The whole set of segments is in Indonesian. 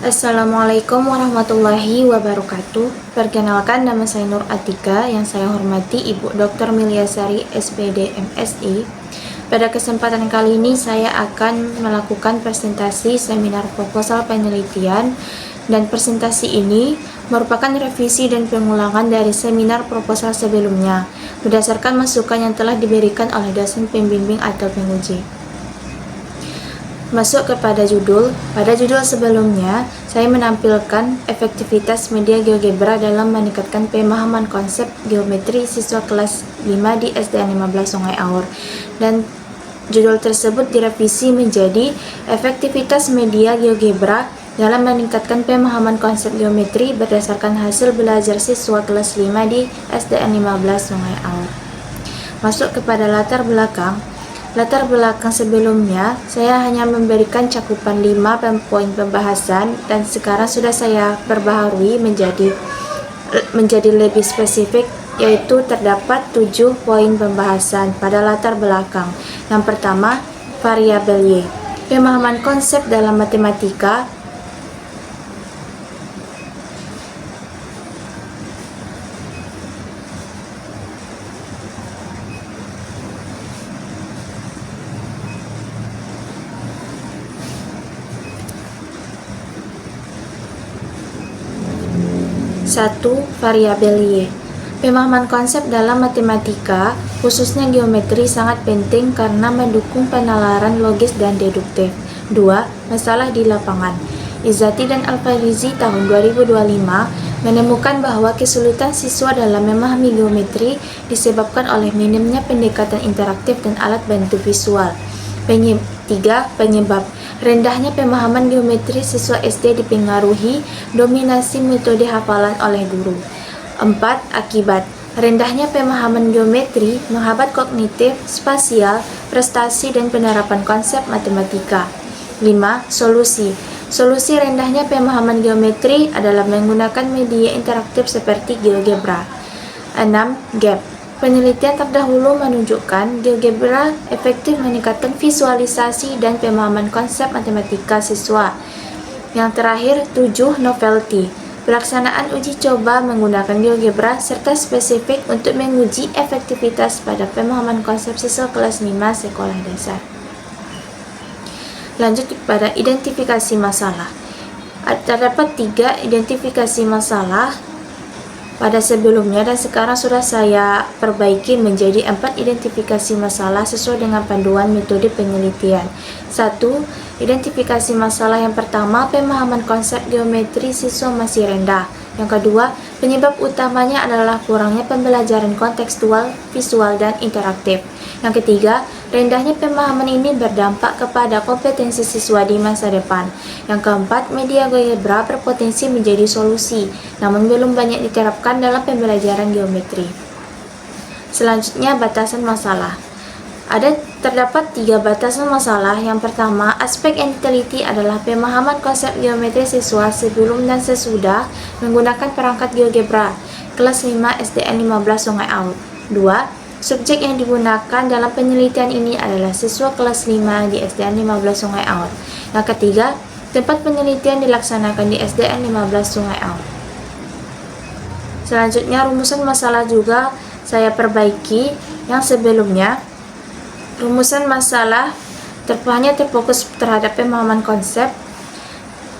Assalamualaikum warahmatullahi wabarakatuh. Perkenalkan, nama saya Nur Atika, yang saya hormati Ibu Dr. Milyasari SPD MSI. Pada kesempatan kali ini saya akan melakukan presentasi seminar proposal penelitian, dan presentasi ini merupakan revisi dan pengulangan dari seminar proposal sebelumnya berdasarkan masukan yang telah diberikan oleh dosen pembimbing atau penguji. Masuk kepada judul. Pada judul sebelumnya, saya menampilkan efektivitas media GeoGebra dalam meningkatkan pemahaman konsep geometri siswa kelas 5 di SDN 15 Sungai Aur. Dan judul tersebut direvisi menjadi efektivitas media GeoGebra dalam meningkatkan pemahaman konsep geometri berdasarkan hasil belajar siswa kelas 5 di SDN 15 Sungai Aur. Masuk kepada latar belakang. Latar belakang sebelumnya, saya hanya memberikan cakupan 5 poin pembahasan, dan sekarang sudah saya perbaharui menjadi lebih spesifik, yaitu terdapat 7 poin pembahasan pada latar belakang. Yang pertama, variabel Y. Pemahaman konsep dalam matematika. Satu, variabel Y. Pemahaman konsep dalam matematika, khususnya geometri, sangat penting karena mendukung penalaran logis dan deduktif. 2. Masalah di lapangan. Izzati dan Al-Farizi tahun 2025 menemukan bahwa kesulitan siswa dalam memahami geometri disebabkan oleh minimnya pendekatan interaktif dan alat bantu visual. 3. Penyebab. Rendahnya pemahaman geometri siswa SD dipengaruhi dominasi metode hafalan oleh guru. 4. Akibat. Rendahnya pemahaman geometri menghambat kognitif, spasial, prestasi, dan penerapan konsep matematika. 5. Solusi. Solusi rendahnya pemahaman geometri adalah menggunakan media interaktif seperti GeoGebra. 6. Gap. Penelitian terdahulu menunjukkan GeoGebra efektif meningkatkan visualisasi dan pemahaman konsep matematika siswa. Yang terakhir, 7. Novelty. Pelaksanaan uji coba menggunakan GeoGebra serta spesifik untuk menguji efektivitas pada pemahaman konsep siswa kelas 5 sekolah dasar. Lanjut pada identifikasi masalah. Terdapat 3 identifikasi masalah pada sebelumnya, dan sekarang sudah saya perbaiki menjadi 4 identifikasi masalah sesuai dengan panduan metode penelitian. 1. Identifikasi masalah yang pertama, pemahaman konsep geometri siswa masih rendah. Yang kedua, penyebab utamanya adalah kurangnya pembelajaran kontekstual, visual, dan interaktif. Yang ketiga, rendahnya pemahaman ini berdampak kepada kompetensi siswa di masa depan. Yang keempat, media GeoGebra berpotensi menjadi solusi, namun belum banyak diterapkan dalam pembelajaran geometri. Selanjutnya, batasan masalah. Terdapat 3 batasan masalah. Yang pertama, aspek yang diteliti adalah pemahaman konsep geometri siswa sebelum dan sesudah menggunakan perangkat GeoGebra kelas 5 SDN 15 Sungai Aur. 2. Subjek yang digunakan dalam penelitian ini adalah siswa kelas 5 di SDN 15 Sungai Aur. Yang ketiga, tempat penelitian dilaksanakan di SDN 15 Sungai Aur. Selanjutnya, rumusan masalah juga saya perbaiki. Yang sebelumnya, rumusan masalah hanya terfokus terhadap pemahaman konsep,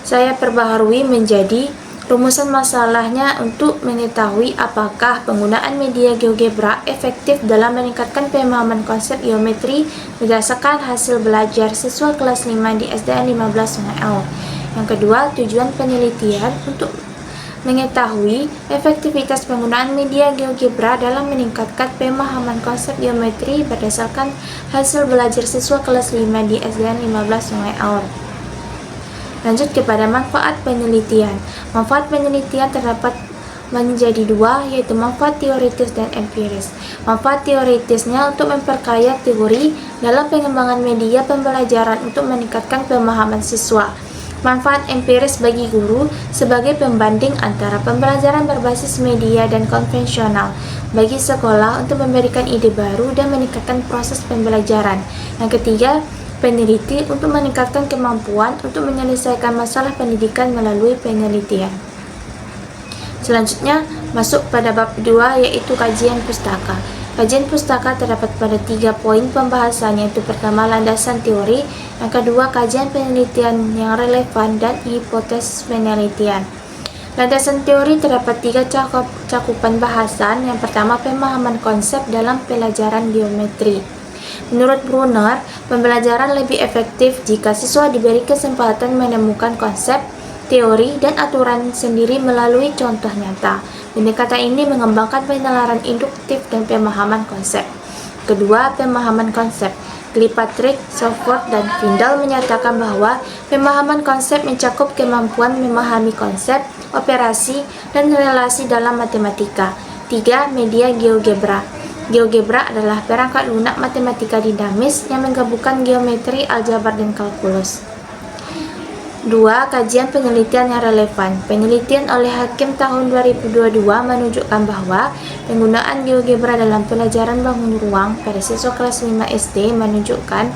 saya perbaharui menjadi rumusan masalahnya untuk mengetahui apakah penggunaan media GeoGebra efektif dalam meningkatkan pemahaman konsep geometri berdasarkan hasil belajar siswa kelas 5 di SDN 15 Sungai Aur. Yang kedua, tujuan penelitian untuk mengetahui efektivitas penggunaan media GeoGebra dalam meningkatkan pemahaman konsep geometri berdasarkan hasil belajar siswa kelas 5 di SDN 15 Sungai Aur. Lanjut kepada manfaat penelitian. Manfaat penelitian terdapat menjadi 2, yaitu manfaat teoritis dan empiris. Manfaat teoritisnya untuk memperkaya teori dalam pengembangan media pembelajaran untuk meningkatkan pemahaman siswa. Manfaat empiris bagi guru sebagai pembanding antara pembelajaran berbasis media dan konvensional bagi sekolah untuk memberikan ide baru dan meningkatkan proses pembelajaran. Yang ketiga, peneliti untuk meningkatkan kemampuan untuk menyelesaikan masalah pendidikan melalui penelitian. Selanjutnya, masuk pada bab 2 yaitu kajian pustaka. Kajian pustaka terdapat pada 3 poin pembahasan, yaitu pertama landasan teori, yang kedua kajian penelitian yang relevan, dan hipotesis penelitian. Landasan teori terdapat 3 cakupan bahasan. Yang pertama, pemahaman konsep dalam pelajaran geometri. Menurut Brunner, pembelajaran lebih efektif jika siswa diberi kesempatan menemukan konsep, teori, dan aturan sendiri melalui contoh nyata. Pendekatan ini mengembangkan penalaran induktif dan pemahaman konsep. Kedua, pemahaman konsep. Kilpatrick, Southworth, dan Findall menyatakan bahwa pemahaman konsep mencakup kemampuan memahami konsep, operasi, dan relasi dalam matematika. 3. Media GeoGebra. GeoGebra adalah perangkat lunak matematika dinamis yang menggabungkan geometri, aljabar, dan kalkulus. 2. Kajian penelitian yang relevan. Penelitian oleh Hakim tahun 2022 menunjukkan bahwa penggunaan GeoGebra dalam pelajaran bangun ruang pada siswa kelas 5 SD menunjukkan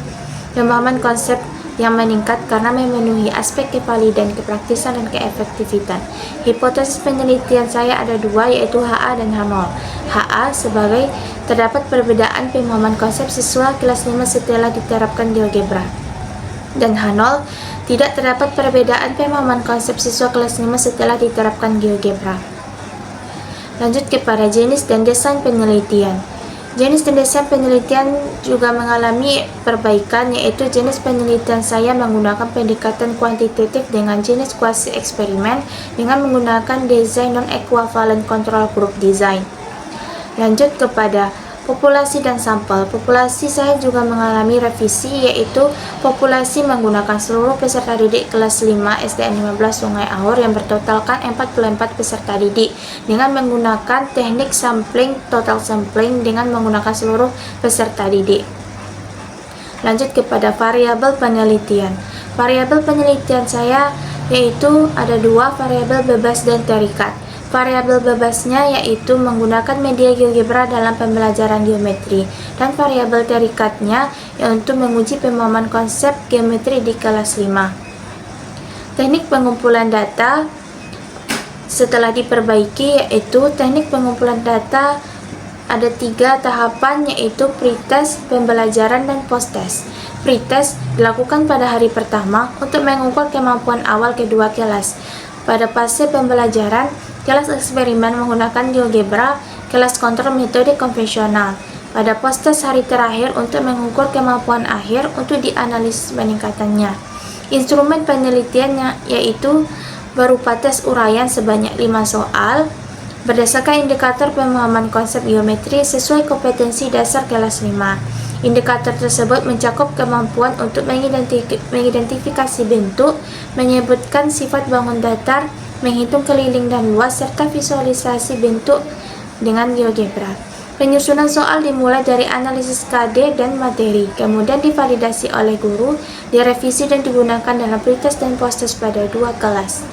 pemahaman konsep yang meningkat karena memenuhi aspek kevalidan, kepraktisan, dan keefektifan. Hipotesis penelitian saya ada 2, yaitu HA dan H0. HA sebagai terdapat perbedaan pemahaman konsep siswa kelas 5 setelah diterapkan GeoGebra. Dan H0, tidak terdapat perbedaan pemahaman konsep siswa kelas 5 setelah diterapkan GeoGebra. Lanjut kepada jenis dan desain penelitian. Jenis dan desain penelitian juga mengalami perbaikan, yaitu jenis penelitian saya menggunakan pendekatan kuantitatif dengan jenis kuasi eksperimen dengan menggunakan desain non-equivalent control group design. Lanjut kepada populasi dan sampel. Populasi saya juga mengalami revisi, yaitu populasi menggunakan seluruh peserta didik kelas 5 SDN 15 Sungai Ahur yang bertotalkan 44 peserta didik dengan menggunakan teknik sampling, total sampling dengan menggunakan seluruh peserta didik. Lanjut kepada variabel penelitian. Variabel penelitian saya yaitu ada 2, variabel bebas dan terikat. Variabel bebasnya yaitu menggunakan media GeoGebra dalam pembelajaran geometri, dan variabel terikatnya untuk menguji pemahaman konsep geometri di kelas 5. Teknik pengumpulan data setelah diperbaiki, yaitu teknik pengumpulan data ada 3 tahapan, yaitu pretest, pembelajaran, dan posttest. Pretest dilakukan pada hari pertama untuk mengukur kemampuan awal kedua kelas. Pada fase pembelajaran, kelas eksperimen menggunakan GeoGebra, kelas kontrol metode konvensional. Pada posttest hari terakhir untuk mengukur kemampuan akhir untuk dianalisis peningkatannya. Instrumen penelitiannya yaitu berupa tes uraian sebanyak 5 soal berdasarkan indikator pemahaman konsep geometri sesuai kompetensi dasar kelas 5. Indikator tersebut mencakup kemampuan untuk mengidentifikasi bentuk, menyebutkan sifat bangun datar, menghitung keliling dan luas, serta visualisasi bentuk dengan GeoGebra. Penyusunan soal dimulai dari analisis KD dan materi, kemudian divalidasi oleh guru, direvisi dan digunakan dalam pretest dan posttest pada 2 kelas.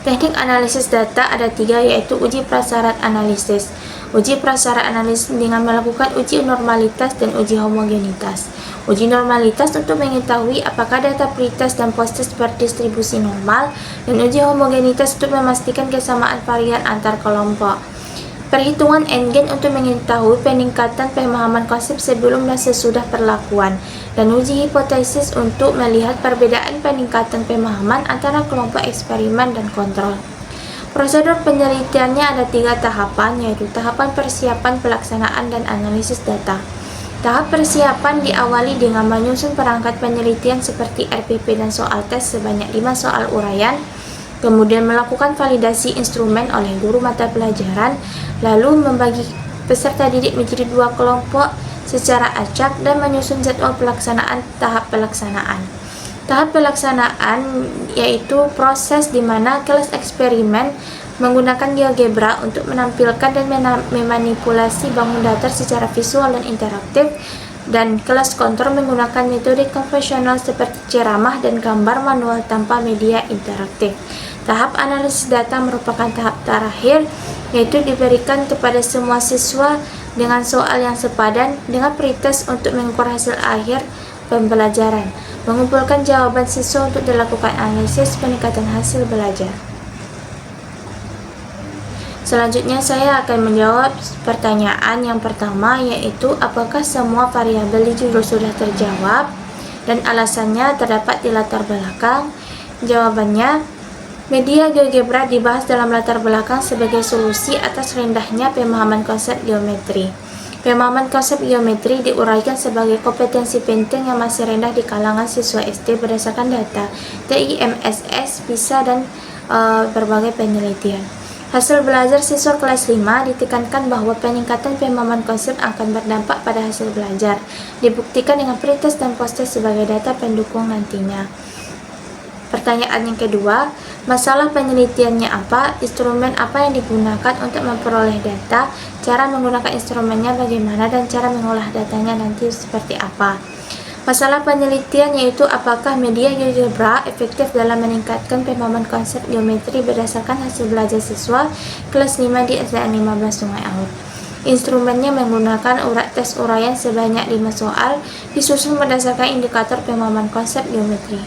Teknik analisis data ada 3, yaitu uji prasyarat analisis. Uji prasyarat analisis dengan melakukan uji normalitas dan uji homogenitas. Uji normalitas untuk mengetahui apakah data pretest dan posttest berdistribusi normal, dan uji homogenitas untuk memastikan kesamaan varian antar kelompok. Perhitungan endgain untuk mengetahui peningkatan pemahaman konsep sebelum dan sesudah perlakuan, dan uji hipotesis untuk melihat perbedaan peningkatan pemahaman antara kelompok eksperimen dan kontrol. Prosedur penelitiannya ada 3 tahapan, yaitu tahapan persiapan, pelaksanaan, dan analisis data. Tahap persiapan diawali dengan menyusun perangkat penelitian seperti RPP dan soal tes sebanyak 5 soal uraian, kemudian melakukan validasi instrumen oleh guru mata pelajaran, lalu membagi peserta didik menjadi 2 kelompok secara acak dan menyusun jadwal pelaksanaan tahap pelaksanaan. Tahap pelaksanaan yaitu proses di mana kelas eksperimen menggunakan GeoGebra untuk menampilkan dan memanipulasi bangun datar secara visual dan interaktif, dan kelas kontrol menggunakan metode konvensional seperti ceramah dan gambar manual tanpa media interaktif. Tahap analisis data merupakan tahap terakhir, yaitu diberikan kepada semua siswa dengan soal yang sepadan dengan pretest untuk mengukur hasil akhir pembelajaran. Mengumpulkan jawaban siswa untuk dilakukan analisis peningkatan hasil belajar. Selanjutnya saya akan menjawab pertanyaan yang pertama, yaitu apakah semua variabel di judul sudah terjawab dan alasannya terdapat di latar belakang. Jawabannya, media GeoGebra dibahas dalam latar belakang sebagai solusi atas rendahnya pemahaman konsep geometri. Pemahaman konsep geometri diuraikan sebagai kompetensi penting yang masih rendah di kalangan siswa SD berdasarkan data TIMSS, PISA, dan berbagai penelitian. Hasil belajar siswa kelas 5 ditekankan bahwa peningkatan pemahaman konsep akan berdampak pada hasil belajar, dibuktikan dengan pretest dan post-test sebagai data pendukung nantinya. Pertanyaan yang kedua, masalah penelitiannya apa, instrumen apa yang digunakan untuk memperoleh data, cara menggunakan instrumennya bagaimana, dan cara mengolah datanya nanti seperti apa. Masalah penelitian yaitu apakah media GeoGebra efektif dalam meningkatkan pemahaman konsep geometri berdasarkan hasil belajar siswa kelas 5 di SDN 15 Sungai Aur. Instrumennya menggunakan tes uraian sebanyak 5 soal, disusun berdasarkan indikator pemahaman konsep geometri.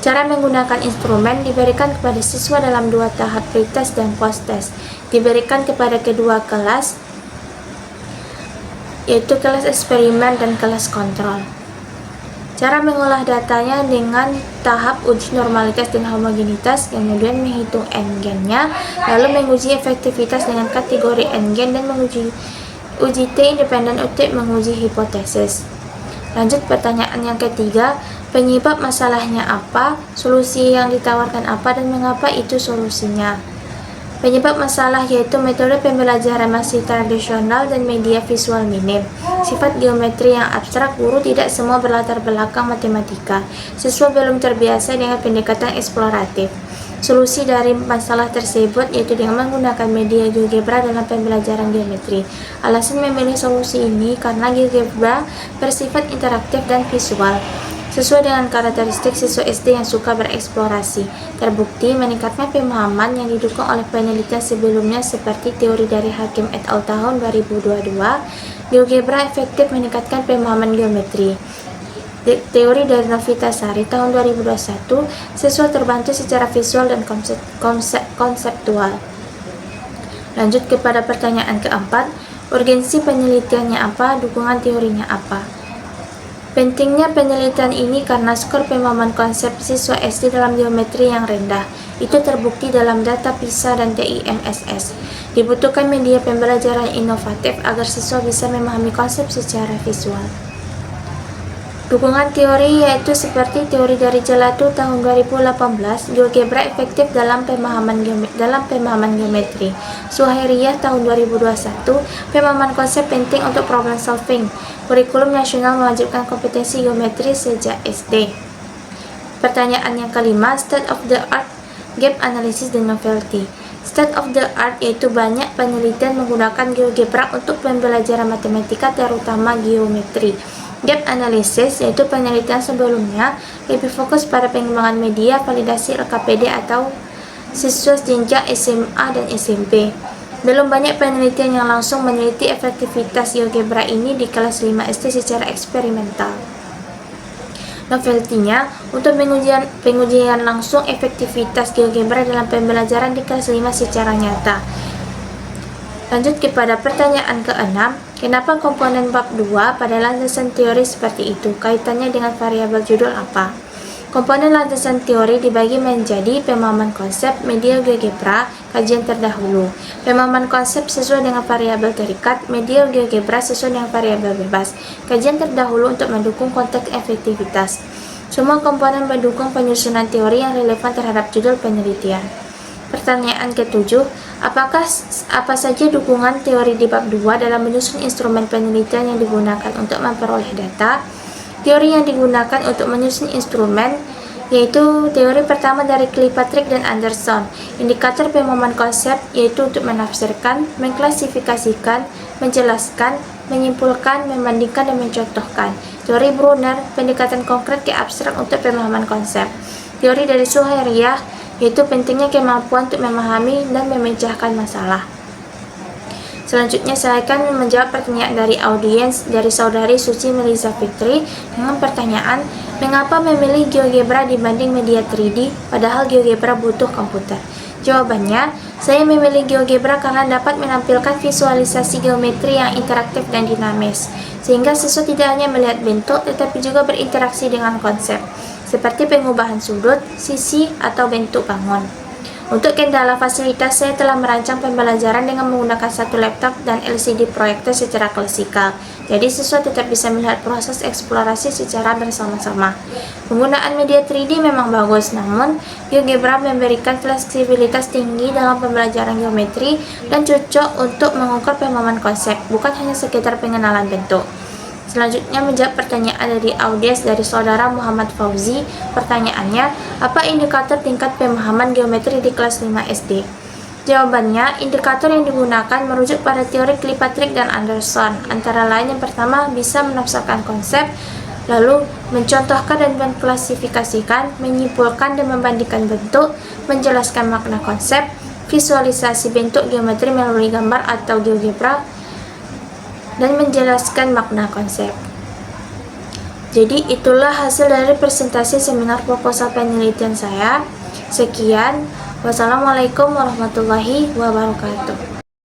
Cara menggunakan instrumen diberikan kepada siswa dalam 2 tahap pretest dan post-test. Diberikan kepada kedua kelas, yaitu kelas eksperimen dan kelas kontrol. Cara mengolah datanya dengan tahap uji normalitas dan homogenitas, kemudian menghitung n-gennya, lalu menguji efektivitas dengan kategori n-gen, dan menguji T independen untuk menguji hipotesis. Lanjut pertanyaan yang ketiga, penyebab masalahnya apa, solusi yang ditawarkan apa, dan mengapa itu solusinya. Penyebab masalah yaitu metode pembelajaran masih tradisional dan media visual minim. Sifat geometri yang abstrak, guru tidak semua berlatar belakang matematika. Siswa belum terbiasa dengan pendekatan eksploratif. Solusi dari masalah tersebut yaitu dengan menggunakan media GeoGebra dalam pembelajaran geometri. Alasan memilih solusi ini karena GeoGebra bersifat interaktif dan visual, sesuai dengan karakteristik siswa SD yang suka bereksplorasi. Terbukti meningkatkan pemahaman yang didukung oleh penelitian sebelumnya seperti teori dari Hakim et al. Tahun 2022. GeoGebra efektif meningkatkan pemahaman geometri. Teori dari Novitasari tahun 2021, siswa terbantu secara visual dan konseptual. Lanjut kepada pertanyaan keempat, urgensi penelitiannya apa, dukungan teorinya apa. Pentingnya penelitian ini karena skor pemahaman konsep siswa SD dalam geometri yang rendah. Itu terbukti dalam data PISA dan TIMSS. Dibutuhkan media pembelajaran inovatif agar siswa bisa memahami konsep secara visual. Dukungan teori yaitu seperti teori dari Gelato tahun 2018, GeoGebra efektif dalam pemahaman geometri. Suhairiyah tahun 2021, pemahaman konsep penting untuk problem solving. Kurikulum nasional mewajibkan kompetensi geometri sejak SD. Pertanyaan yang kelima, state of the art, gap analysis dan novelty. State of the art yaitu banyak penelitian menggunakan GeoGebra untuk pembelajaran matematika terutama geometri. Gap analysis yaitu penelitian sebelumnya lebih fokus pada pengembangan media validasi LKPD atau siswa jenjang SMA dan SMP. Belum banyak penelitian yang langsung meneliti efektivitas GeoGebra ini di kelas 5 SD secara eksperimental. Novelty-nya untuk pengujian langsung efektivitas GeoGebra dalam pembelajaran di kelas 5 secara nyata. Lanjut kepada pertanyaan ke-6, kenapa komponen bab 2 pada landasan teori seperti itu? Kaitannya dengan variabel judul apa? Komponen landasan teori dibagi menjadi pemahaman konsep, media GeoGebra, kajian terdahulu. Pemahaman konsep sesuai dengan variabel terikat, media GeoGebra sesuai dengan variabel bebas. Kajian terdahulu untuk mendukung konteks efektivitas. Semua komponen mendukung penyusunan teori yang relevan terhadap judul penelitian. Pertanyaan ke-7, apa saja dukungan teori di bab 2 dalam menyusun instrumen penelitian yang digunakan untuk memperoleh data? Teori yang digunakan untuk menyusun instrumen yaitu teori pertama dari Kilpatrick dan Anderson. Indikator pemahaman konsep yaitu untuk menafsirkan, mengklasifikasikan, menjelaskan, menyimpulkan, membandingkan, dan mencontohkan. Teori Brunner, pendekatan konkret ke abstrak untuk pemahaman konsep. Teori dari Suhairiyah yaitu pentingnya kemampuan untuk memahami dan memecahkan masalah. Selanjutnya saya akan menjawab pertanyaan dari audiens dari saudari Suci Melisa Fitri dengan pertanyaan, mengapa memilih GeoGebra dibanding media 3D padahal GeoGebra butuh komputer? Jawabannya, saya memilih GeoGebra karena dapat menampilkan visualisasi geometri yang interaktif dan dinamis, sehingga siswa tidak hanya melihat bentuk tetapi juga berinteraksi dengan konsep, seperti pengubahan sudut, sisi, atau bentuk bangun. Untuk kendala fasilitas, saya telah merancang pembelajaran dengan menggunakan satu laptop dan LCD proyektor secara klasikal. Jadi siswa tetap bisa melihat proses eksplorasi secara bersama-sama. Penggunaan media 3D memang bagus, namun GeoGebra memberikan fleksibilitas tinggi dalam pembelajaran geometri dan cocok untuk mengungkap pemahaman konsep, bukan hanya sekedar pengenalan bentuk. Selanjutnya menjawab pertanyaan dari audiens dari saudara Muhammad Fauzi. Pertanyaannya, apa indikator tingkat pemahaman geometri di kelas 5 SD? Jawabannya, indikator yang digunakan merujuk pada teori Kilpatrick dan Anderson. Antara lain yang pertama, bisa menafsirkan konsep, lalu mencontohkan dan mengklasifikasikan, menyimpulkan dan membandingkan bentuk, menjelaskan makna konsep, visualisasi bentuk geometri melalui gambar atau GeoGebra, dan menjelaskan makna konsep. Jadi itulah hasil dari presentasi seminar proposal penelitian saya. Sekian, wassalamualaikum warahmatullahi wabarakatuh.